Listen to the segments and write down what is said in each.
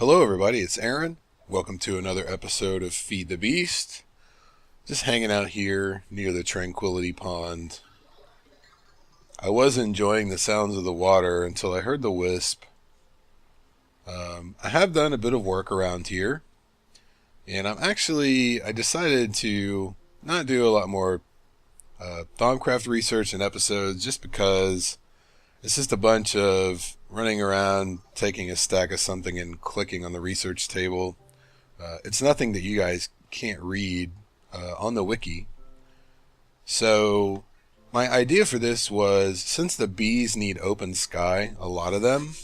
Hello everybody, it's Aaron. Welcome to another episode of Feed the Beast. Just hanging out here near the Tranquility Pond. I was enjoying the sounds of the water until I heard the wisp. I have done a bit of work around here, and I decided to not do a lot more Thaumcraft research and episodes just because it's just a bunch of running around, taking a stack of something and clicking on the research table. It's nothing that you guys can't read on the wiki. So my idea for this was, since the bees need open sky, a lot of them,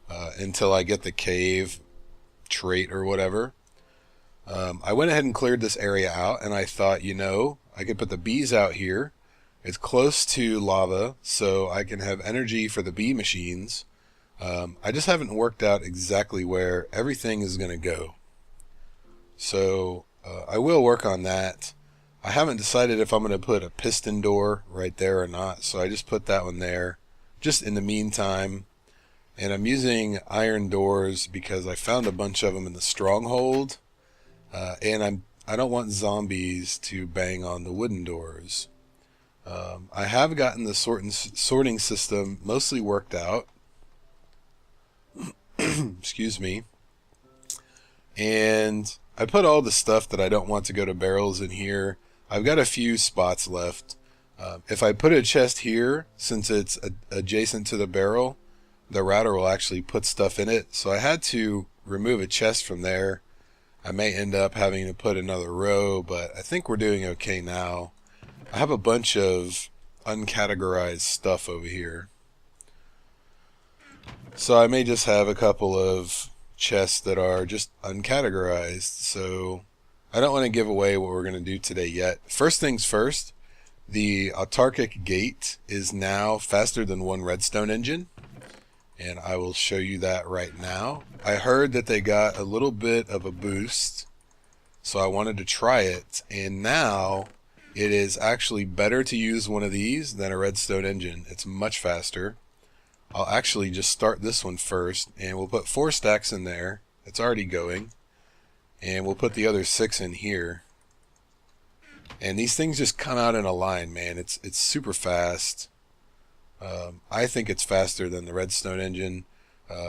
until I get the cave trait or whatever, I went ahead and cleared this area out, and I thought, I could put the bees out here. It's close to lava, so I can have energy for the bee machines. I just haven't worked out exactly where everything is going to go. So I will work on that. I haven't decided if I'm going to put a piston door right there or not, so I just put that one there just in the meantime. And I'm using iron doors because I found a bunch of them in the stronghold, and I don't want zombies to bang on the wooden doors. I have gotten the sorting system mostly worked out. Excuse me. And I put all the stuff that I don't want to go to barrels in here. I've got a few spots left. If I put a chest here, since it's adjacent to the barrel, the router will actually put stuff in it. So I had to remove a chest from there. I may end up having to put another row, but I think we're doing okay now. I have a bunch of uncategorized stuff over here. So I may just have a couple of chests that are just uncategorized. So I don't want to give away what we're going to do today yet. First things first, the autarchic gate is now faster than one redstone engine, and I will show you that right now. I heard that they got a little bit of a boost, so I wanted to try it, and now it is actually better to use one of these than a redstone engine. It's much faster. I'll actually just start this one first, and we'll put 4 stacks in there. It's already going. And we'll put the other 6 in here. And these things just come out in a line, man. It's super fast. I think it's faster than the redstone engine.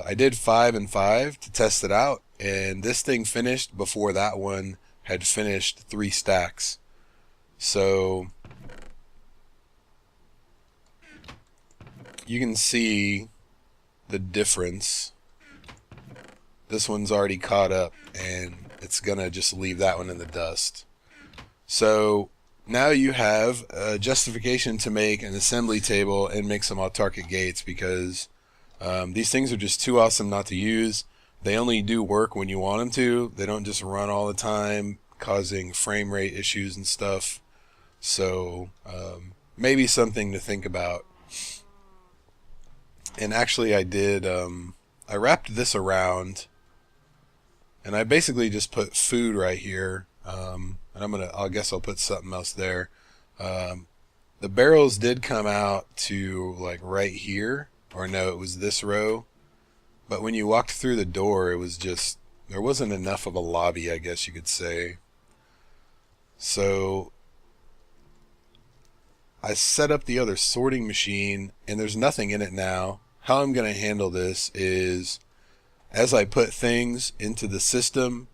I did 5 and 5 to test it out, and this thing finished before that one had finished 3 stacks. So you can see the difference. This one's already caught up, and it's gonna just leave that one in the dust. So now you have a justification to make an assembly table and make some autarchic gates, because these things are just too awesome not to use. They only do work when you want them to. They don't just run all the time, causing frame rate issues and stuff. So maybe something to think about. And actually I did, I wrapped this around, and I basically just put food right here, and I guess I'll put something else there. The barrels did come out to like right here, or no, it was this row, but when you walked through the door, it was just, there wasn't enough of a lobby, I guess you could say. So I set up the other sorting machine, and there's nothing in it now. How I'm going to handle this is, as I put things into the system,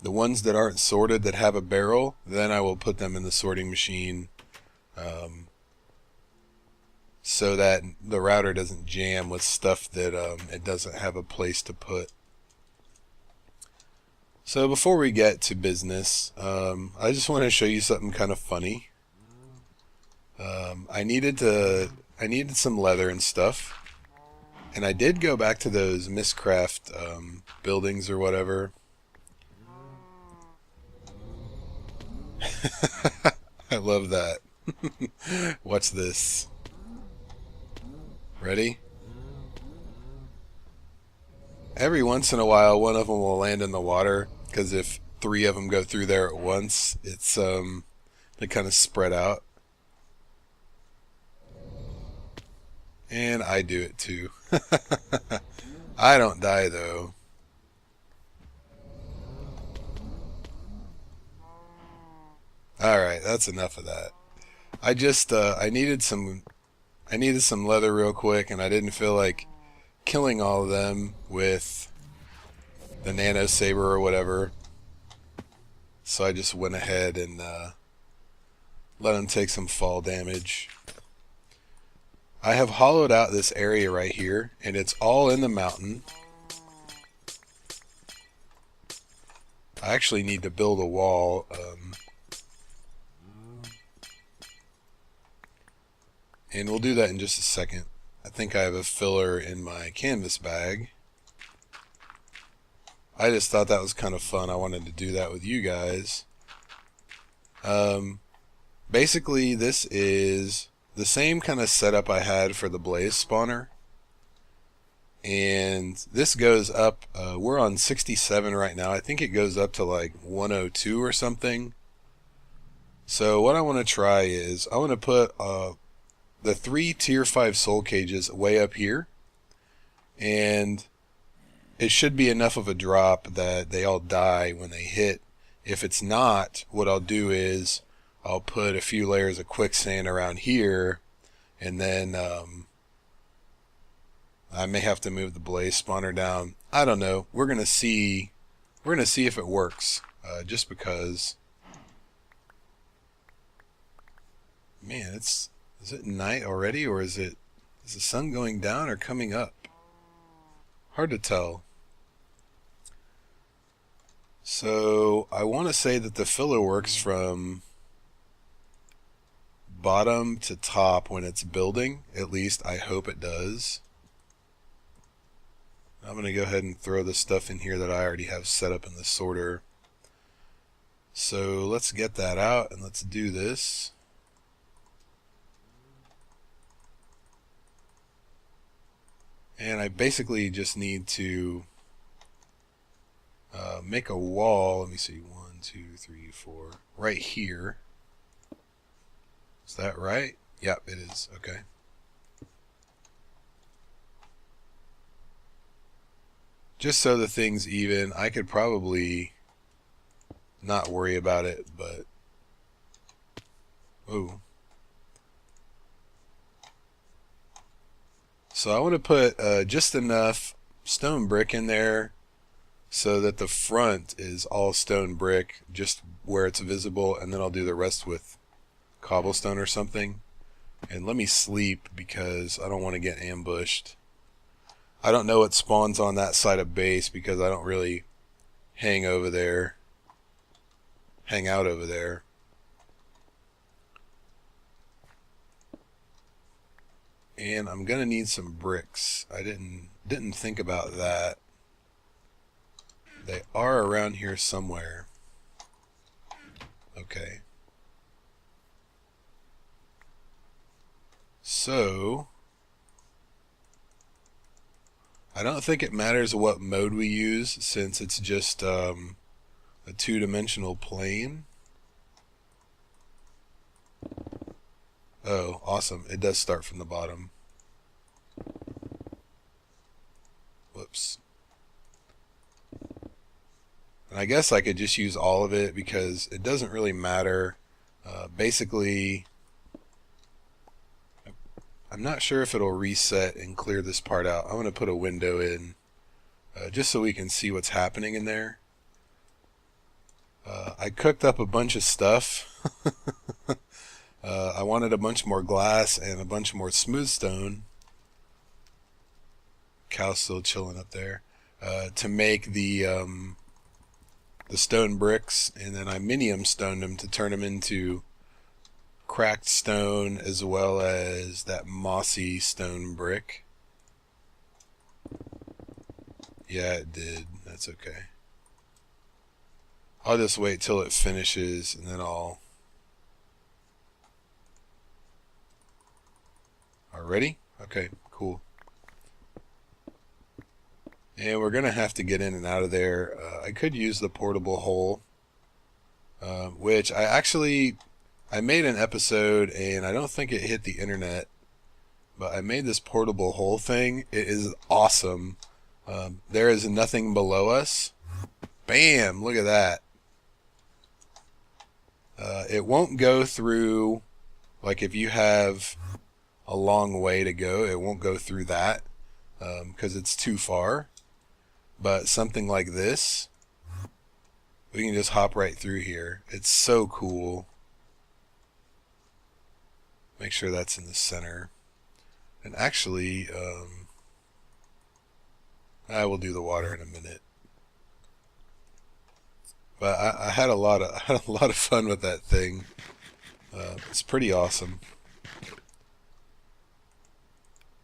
the ones that aren't sorted that have a barrel, then I will put them in the sorting machine, so that the router doesn't jam with stuff that it doesn't have a place to put. So before we get to business, I just want to show you something kind of funny. I needed some leather and stuff, and I did go back to those Mistcraft buildings or whatever. I love that. Watch this. Ready? Every once in a while, one of them will land in the water, because if 3 of them go through there at once, it's they kind of spread out. And I do it too. I don't die though. Alright, that's enough of that. I just, I needed some leather real quick, and I didn't feel like killing all of them with the nano saber or whatever. So I just went ahead and let them take some fall damage. I have hollowed out this area right here, and it's all in the mountain. I actually need to build a wall. And we'll do that in just a second. I think I have a filler in my canvas bag. I just thought that was kind of fun. I wanted to do that with you guys. Basically, this is the same kind of setup I had for the blaze spawner. And this goes up, we're on 67 right now. I think it goes up to like 102 or something. So what I want to try is, I want to put the 3 tier 5 soul cages way up here. And it should be enough of a drop that they all die when they hit. If it's not, what I'll do is I'll put a few layers of quicksand around here, and then I may have to move the blaze spawner down. I don't know. We're gonna see if it works. Just because, man, is it night already, or is the sun going down or coming up? Hard to tell. So I want to say that the filler works from bottom to top when it's building. At least I hope it does. I'm going to go ahead and throw the stuff in here that I already have set up in the sorter. So let's get that out and let's do this. And I basically just need to make a wall. Let me see, 1, 2, 3, 4, right here. Is that right? Yep, it is. Okay. Just so the thing's even. I could probably not worry about it, but ooh. So I want to put just enough stone brick in there so that the front is all stone brick, just where it's visible, and then I'll do the rest with cobblestone or something. And let me sleep because I don't want to get ambushed. I don't know what spawns on that side of base because I don't really hang out over there. And I'm gonna need some bricks. I didn't think about that. They are around here somewhere. Okay. So I don't think it matters what mode we use, since it's just a two-dimensional plane. Oh, awesome. It does start from the bottom. Whoops. And I guess I could just use all of it because it doesn't really matter. Basically, I'm not sure if it'll reset and clear this part out. I'm going to put a window in just so we can see what's happening in there. I cooked up a bunch of stuff. I wanted a bunch more glass and a bunch more smooth stone. Cow's still chilling up there. To make the stone bricks, and then I minium stoned them to turn them into cracked stone as well as that mossy stone brick. Yeah, it did. That's okay. I'll just wait till it finishes and then I'll... Ready? Okay, cool. And we're gonna have to get in and out of there. I could use the portable hole, which I made an episode and I don't think it hit the internet, but I made this portable hole thing. It is awesome. There is nothing below us. Bam! Look at that. It won't go through, like if you have a long way to go, it won't go through that because it's too far. But something like this, we can just hop right through here. It's so cool. Make sure that's in the center. And actually, I will do the water in a minute. But I had a lot of fun with that thing. It's pretty awesome.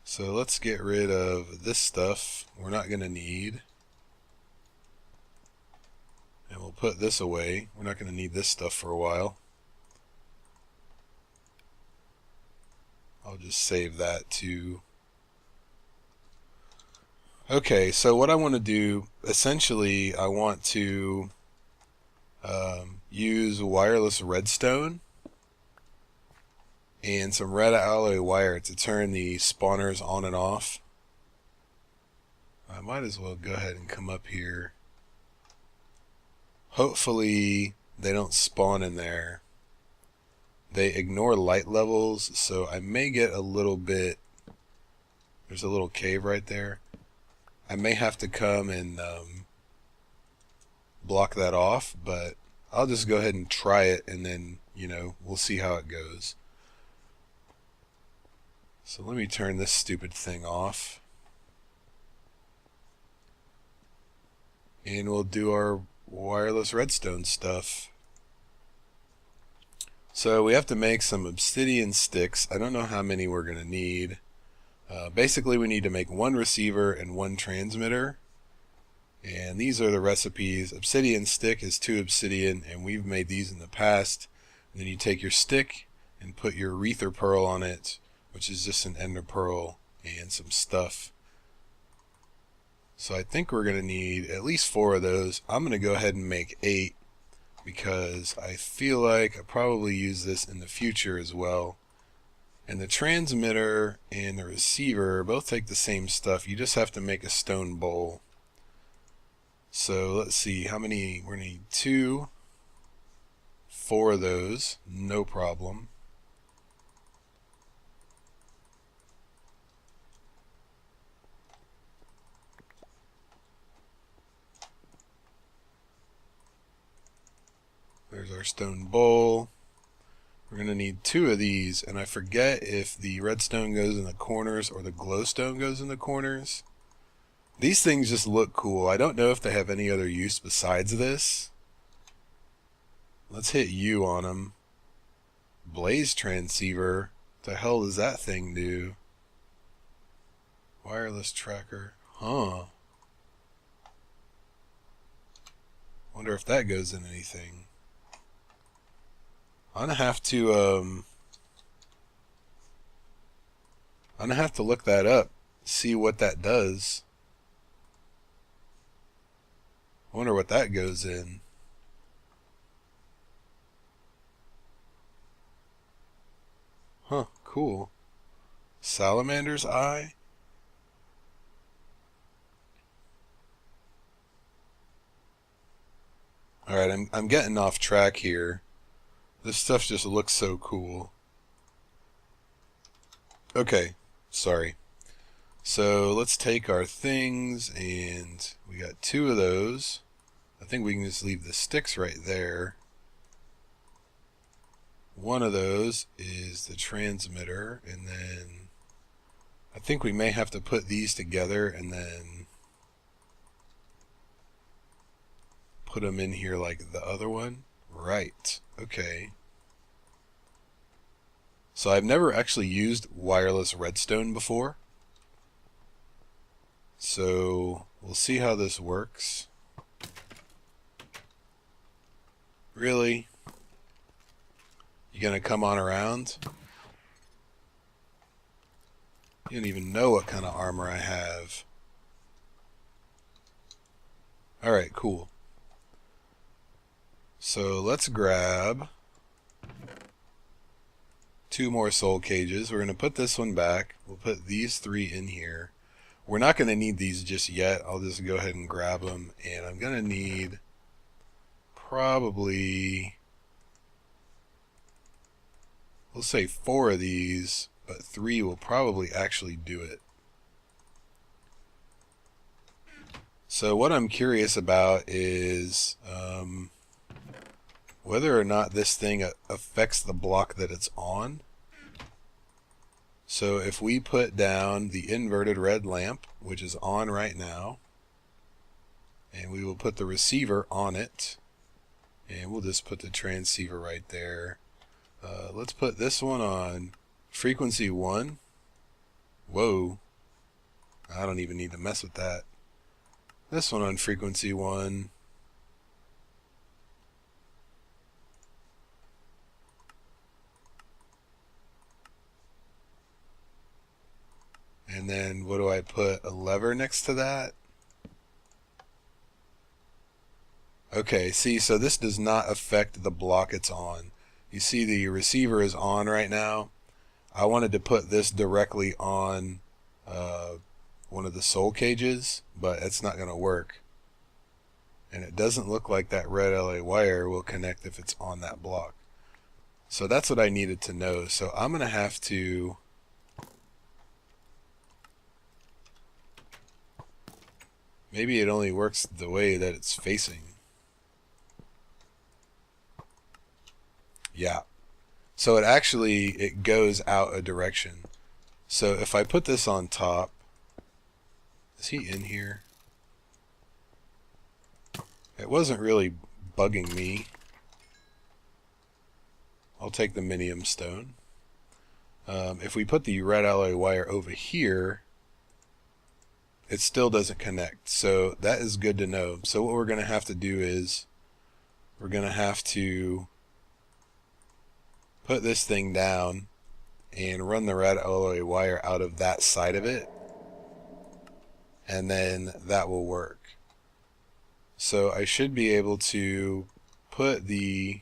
So let's get rid of this stuff we're not going to need. And we'll put this away. We're not going to need this stuff for a while. I'll just save that too. Okay, so what I want to do, essentially, I want to use wireless redstone and some red alloy wire to turn the spawners on and off. I might as well go ahead and come up here. Hopefully they don't spawn in there. They ignore light levels, so I may get a little bit... There's a little cave right there. I may have to come and block that off, but I'll just go ahead and try it, and then, you know, we'll see how it goes. So let me turn this stupid thing off. And we'll do our wireless redstone stuff. So we have to make some obsidian sticks. I don't know how many we're going to need. Basically, we need to make one receiver and one transmitter. And these are the recipes. Obsidian stick is 2 obsidian, and we've made these in the past. And then you take your stick and put your ether pearl on it, which is just an ender pearl and some stuff. So I think we're going to need at least 4 of those. I'm going to go ahead and make 8 because I feel like I'll probably use this in the future as well. And the transmitter and the receiver both take the same stuff. You just have to make a stone bowl. So let's see how many. We're going to need 2, 4 of those, no problem. There's our stone bowl. We're going to need 2 of these, and I forget if the redstone goes in the corners or the glowstone goes in the corners. These things just look cool. I don't know if they have any other use besides this. Let's hit U on them. Blaze transceiver. What the hell does that thing do? Wireless tracker. Huh. Wonder if that goes in anything. I'm gonna have to look that up, see what that does. I wonder what that goes in. Huh, cool. Salamander's eye? Alright, I'm getting off track here. This stuff just looks so cool. Okay, sorry. So let's take our things, and we got 2 of those. I think we can just leave the sticks right there. One of those is the transmitter, and then I think we may have to put these together and then put them in here like the other one. Right, okay. So I've never actually used wireless redstone before. So we'll see how this works. Really? You gonna come on around? You don't even know what kind of armor I have. Alright, cool. So let's grab 2 more soul cages. We're going to put this one back. We'll put these 3 in here. We're not going to need these just yet. I'll just go ahead and grab them. And I'm going to need probably We'll say 4 of these, but 3 will probably actually do it. So what I'm curious about is whether or not this thing affects the block that it's on. So if we put down the inverted red lamp, which is on right now, and we will put the receiver on it, and we'll just put the transceiver right there. Let's put this one on frequency 1. Whoa, I don't even need to mess with that. This one on frequency 1. And then what do I put? A lever next to that? Okay, see, so this does not affect the block it's on. You see the receiver is on right now. I wanted to put this directly on one of the soul cages, but it's not going to work. And it doesn't look like that red LA wire will connect if it's on that block. So that's what I needed to know. So I'm going to have to maybe it only works the way that it's facing. Yeah. So it goes out a direction. So if I put this on top, is he in here? It wasn't really bugging me. I'll take the minium stone. If we put the red alloy wire over here, it still doesn't connect. So that is good to know. So what we're going to have to do is we're going to have to put this thing down and run the red alloy wire out of that side of it, and then that will work. So I should be able to put the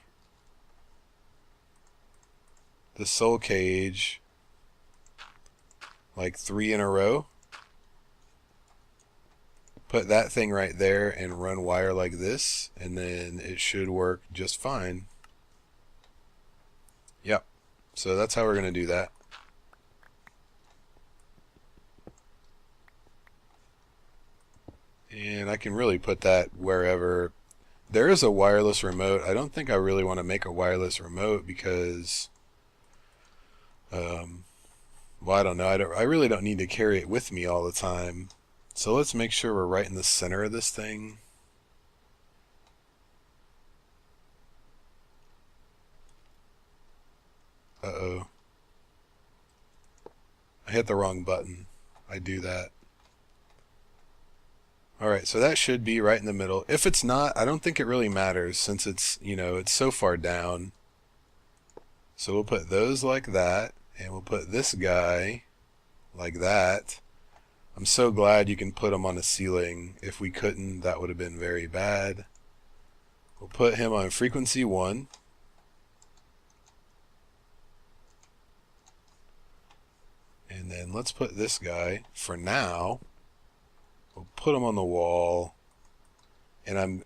soul cage like 3 in a row, put that thing right there and run wire like this, and then it should work just fine. Yep. So that's how we're going to do that. And I can really put that wherever. There is a wireless remote. I don't think I really want to make a wireless remote because, well, I don't know. I really don't need to carry it with me all the time. So let's make sure we're right in the center of this thing. Uh-oh. I hit the wrong button. I do that. Alright, so that should be right in the middle. If it's not, I don't think it really matters since it's, it's so far down. So we'll put those like that, and we'll put this guy like that. I'm so glad you can put him on a ceiling. If we couldn't, that would have been very bad. We'll put him on frequency 1. And then let's put this guy, for now, we'll put him on the wall. And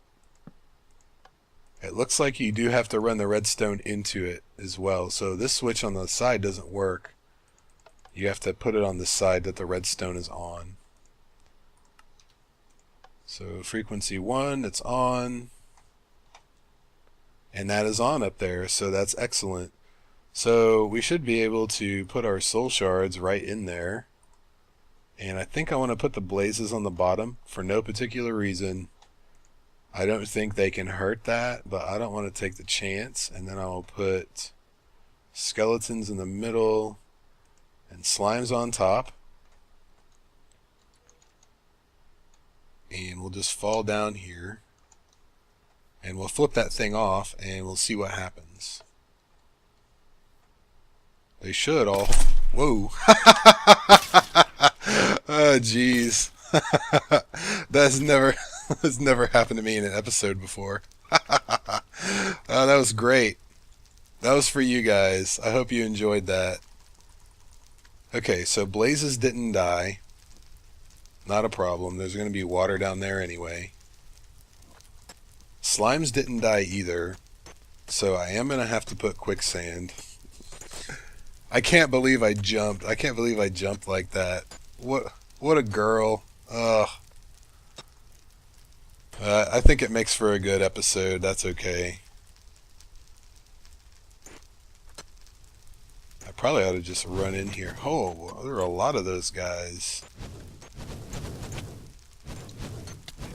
it looks like you do have to run the redstone into it as well. So this switch on the side doesn't work. You have to put it on the side that the redstone is on. So frequency 1, it's on. And that is on up there, so that's excellent. So we should be able to put our soul shards right in there. And I think I want to put the blazes on the bottom for no particular reason. I don't think they can hurt that, but I don't want to take the chance. And then I'll put skeletons in the middle and slimes on top. And we'll just fall down here. And we'll flip that thing off and we'll see what happens. They should all... Whoa! Oh, jeez. That's never happened to me in an episode before. Oh, that was great. That was for you guys. I hope you enjoyed that. Okay, so blazes didn't die. Not a problem. There's going to be water down there anyway. Slimes didn't die either. So I am going to have to put quicksand. I can't believe I jumped. I can't believe I jumped like that. What a girl. Ugh. I think it makes for a good episode. That's okay. I probably ought to just run in here. Oh, there are a lot of those guys.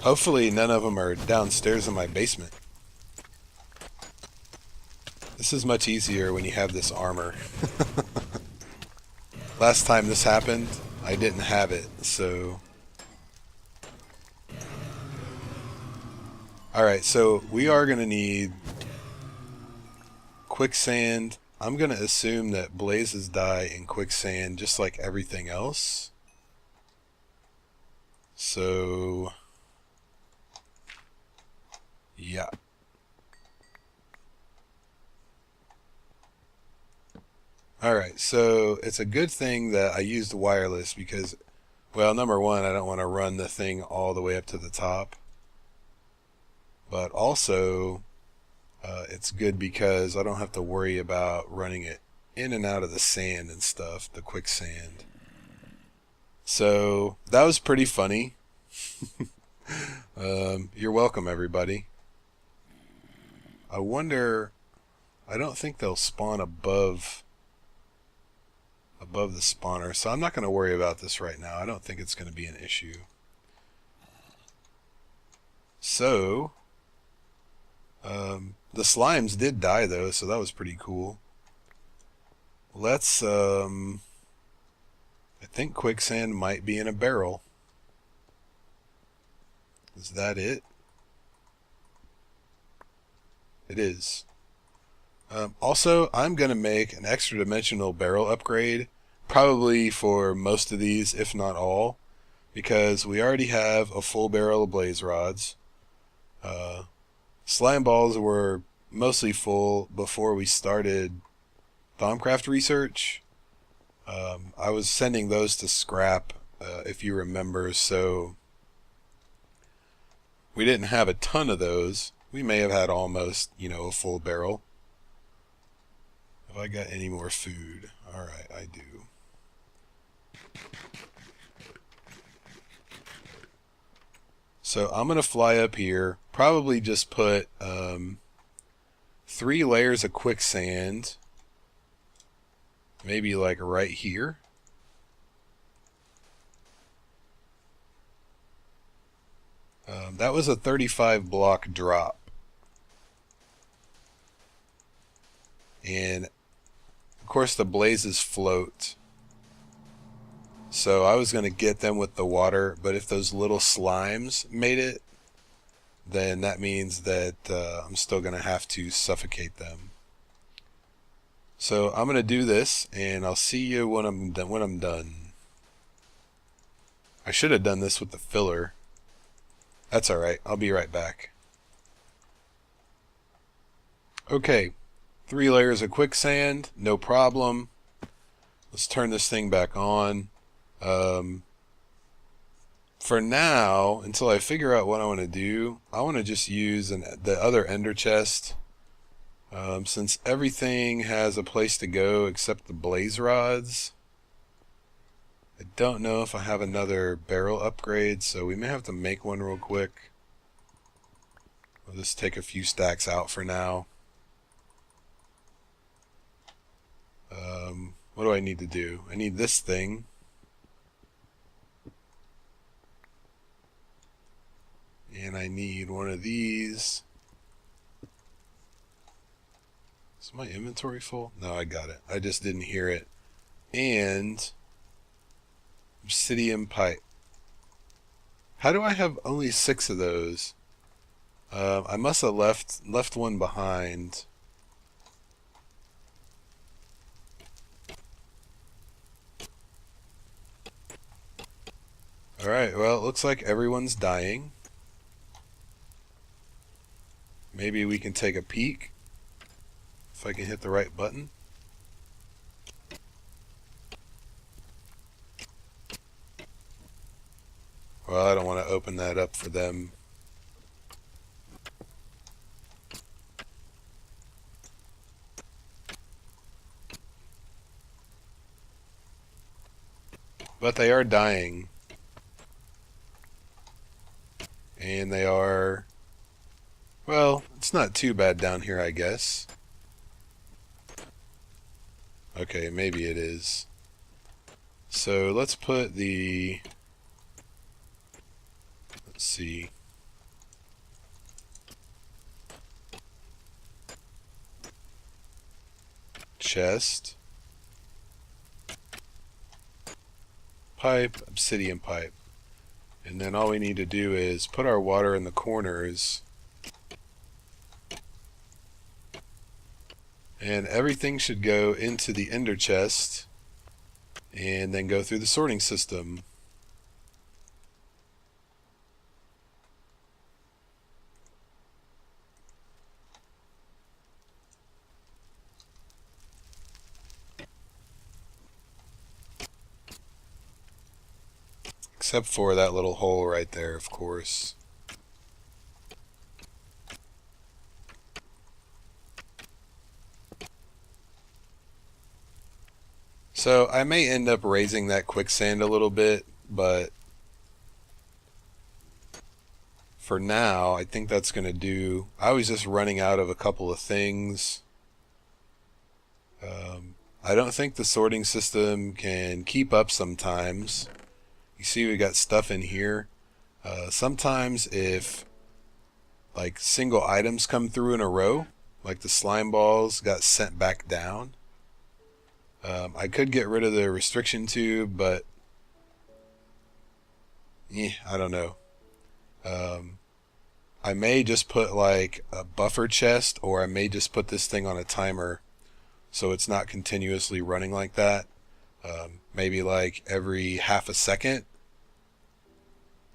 Hopefully none of them are downstairs in my basement. This is much easier when you have this armor. Last time this happened, I didn't have it, so... Alright, so we are going to need quicksand. I'm going to assume that blazes die in quicksand just like everything else. So... yeah. Alright, so it's a good thing that I used wireless because, well, number one, I don't want to run the thing all the way up to the top. But also, it's good because I don't have to worry about running it in and out of the sand and stuff, the quicksand. So, that was pretty funny. You're welcome, everybody. I wonder, I don't think they'll spawn above the spawner, so I'm not going to worry about this right now. I don't think it's going to be an issue. So, the slimes did die though, so that was pretty cool. Let's, I think quicksand might be in a barrel. Is that it? It is. Also, I'm going to make an extra dimensional barrel upgrade, probably for most of these, if not all, because we already have a full barrel of blaze rods. Slime balls were mostly full before we started Thaumcraft research. I was sending those to scrap, if you remember, so we didn't have a ton of those. We may have had almost, a full barrel. Have I got any more food? Alright, I do. So I'm going to fly up here, probably just put 3 layers of quicksand, maybe like right here. That was a 35 block drop. And of course the blazes float. So I was going to get them with the water, but if those little slimes made it, then that means that I'm still going to have to suffocate them. So I'm going to do this, and I'll see you when I'm done. I should have done this with the filler. That's alright, I'll be right back. Okay, 3 layers of quicksand, no problem. Let's turn this thing back on. For now, until I figure out what I want to do, I want to just use the other ender chest. Since everything has a place to go except the blaze rods, I don't know if I have another barrel upgrade, so we may have to make one real quick. I'll just take a few stacks out for now. What do I need to do? I need this thing. And I need one of these. Is my inventory full? No, I got it. I just didn't hear it. And obsidian pipe. How do I have only 6 of those? I must have left one behind. Alright, well, it looks like everyone's dying. Maybe we can take a peek. If I can hit the right button. Well, I don't want to open that up for them. But they are dying. And they are... Well, it's not too bad down here, I guess. Okay, maybe it is. So let's put the... Let's see. Chest. Pipe, obsidian pipe. And then all we need to do is put our water in the corners. And everything should go into the ender chest and then go through the sorting system. Except for that little hole right there, of course. So I may end up raising that quicksand a little bit, but for now, I think that's going to do. I was just running out of a couple of things. I don't think the sorting system can keep up sometimes. You see we got stuff in here. Sometimes if like single items come through in a row, like the slime balls got sent back down. I could get rid of the restriction tube, but I don't know. I may just put like a buffer chest, or I may just put this thing on a timer so it's not continuously running like that. Maybe like every half a second,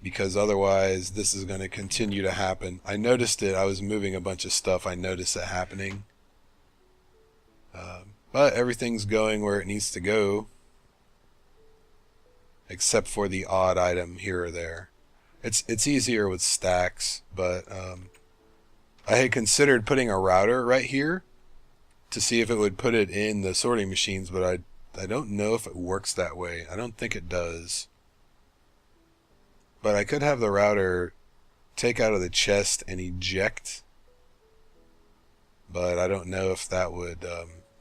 because otherwise this is going to continue to happen. I noticed it. I was moving a bunch of stuff. I noticed it happening. But everything's going where it needs to go, except for the odd item here or there. It's easier with stacks, but I had considered putting a router right here to see if it would put it in the sorting machines, but I don't know if it works that way. I don't think it does. But I could have the router take out of the chest and eject, but I don't know if that would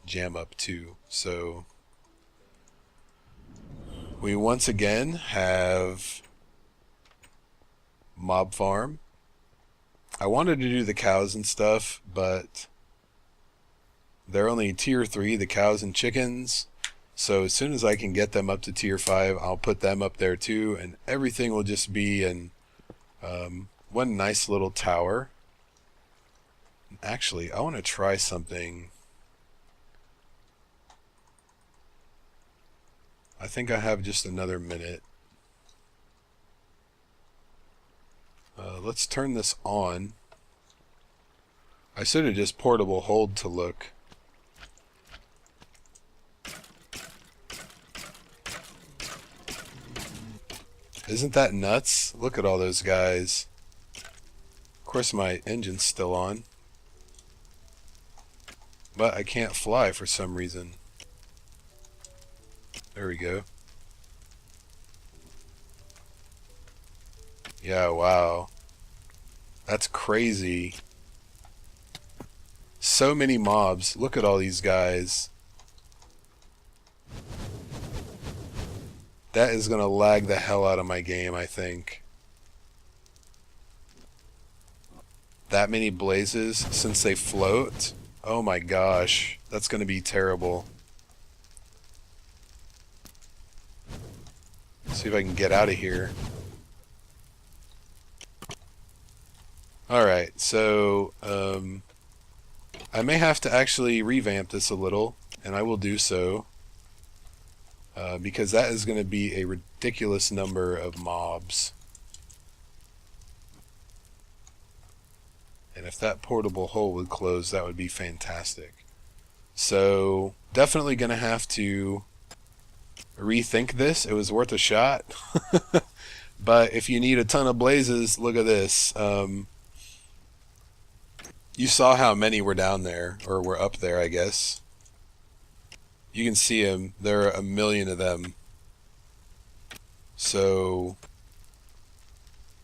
jam up too. So we once again have mob farm. I wanted to do the cows and stuff, but they're only tier 3, the cows and chickens. So as soon as I can get them up to tier 5, I'll put them up there too, and everything will just be in one nice little tower. Actually, I want to try something. I think I have just another minute. Let's turn this on. I should have just portable hold to look. Isn't that nuts? Look at all those guys. Of course my engine's still on, but I can't fly for some reason. There we go. Yeah, wow. That's crazy. So many mobs. Look at all these guys. That is going to lag the hell out of my game, I think. That many blazes since they float? Oh my gosh. That's going to be terrible. See if I can get out of here. Alright, so I may have to actually revamp this a little, and I will do so, because that is going to be a ridiculous number of mobs. And if that portable hole would close, that would be fantastic. So definitely going to have to rethink this. It was worth a shot. But if you need a ton of blazes, look at this. You saw how many were down there, or were up there, I guess. You can see them. There are a million of them. So,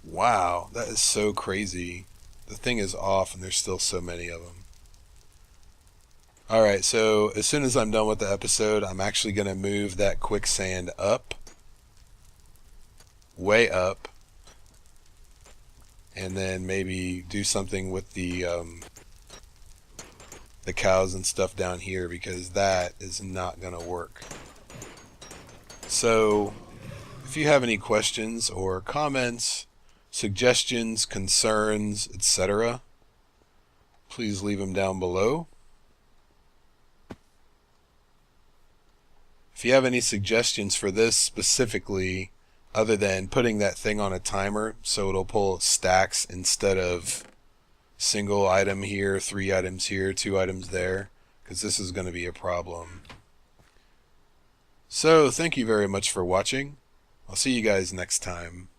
wow, that is so crazy. The thing is off and there's still so many of them. Alright, so as soon as I'm done with the episode, I'm actually going to move that quicksand up. Way up. And then maybe do something with the cows and stuff down here, because that is not going to work. So, if you have any questions or comments, suggestions, concerns, etc., please leave them down below. If you have any suggestions for this specifically, other than putting that thing on a timer so it'll pull stacks instead of single item here, 3 items here, 2 items there, because this is going to be a problem. So, thank you very much for watching. I'll see you guys next time.